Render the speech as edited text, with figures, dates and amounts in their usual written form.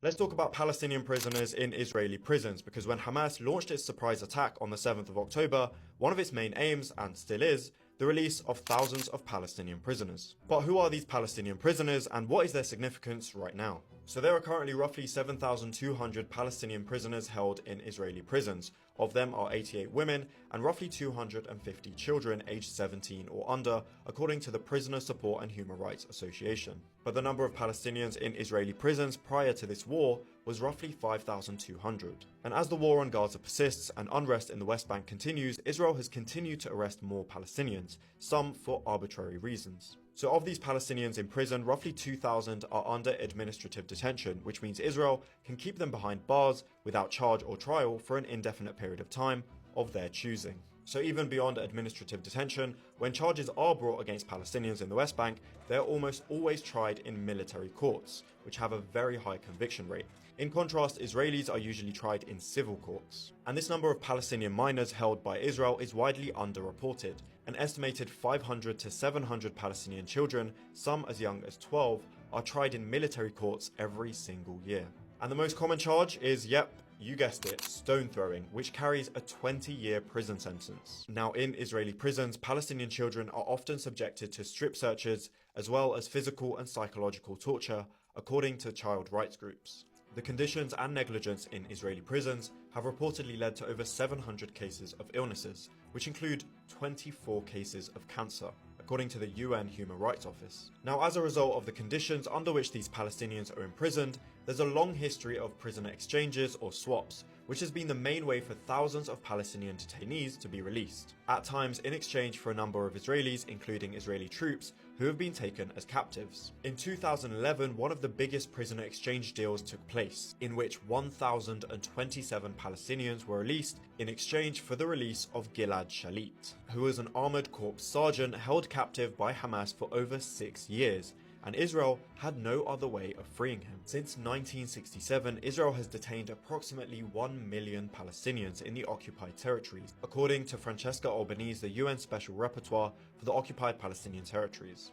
Let's talk about Palestinian prisoners in Israeli prisons, because when Hamas launched its surprise attack on the 7th of October, one of its main aims, and still is, the release of thousands of Palestinian prisoners. But who are these Palestinian prisoners and what is their significance right now? So there are currently roughly 7,200 Palestinian prisoners held in Israeli prisons. Of them are 88 women and roughly 250 children aged 17 or under, according to the Prisoner Support and Human Rights Association. But the number of Palestinians in Israeli prisons prior to this war was roughly 5,200. And as the war on Gaza persists and unrest in the West Bank continues, Israel has continued to arrest more Palestinians, some for arbitrary reasons. So of these Palestinians in prison, roughly 2,000 are under administrative detention, which means Israel can keep them behind bars without charge or trial for an indefinite period of time of their choosing. So even beyond administrative detention, when charges are brought against Palestinians in the West Bank, they are almost always tried in military courts, which have a very high conviction rate. In contrast, Israelis are usually tried in civil courts. And this number of Palestinian minors held by Israel is widely underreported. An estimated 500 to 700 Palestinian children, some as young as 12, are tried in military courts every single year. And the most common charge is, yep, you guessed it, stone throwing, which carries a 20-year prison sentence. Now, in Israeli prisons, Palestinian children are often subjected to strip searches, as well as physical and psychological torture, according to child rights groups. The conditions and negligence in Israeli prisons have reportedly led to over 700 cases of illnesses, which include 24 cases of cancer, according to the UN Human Rights Office. Now, as a result of the conditions under which these Palestinians are imprisoned, there's a long history of prisoner exchanges or swaps, which has been the main way for thousands of Palestinian detainees to be released, at times in exchange for a number of Israelis, including Israeli troops, who have been taken as captives. In 2011, one of the biggest prisoner exchange deals took place, in which 1,027 Palestinians were released in exchange for the release of Gilad Shalit, who was an armored corps sergeant held captive by Hamas for over 6 years, and Israel had no other way of freeing him. Since 1967, Israel has detained approximately 1 million Palestinians in the occupied territories, according to Francesca Albanese, the UN Special Rapporteur for the occupied Palestinian territories.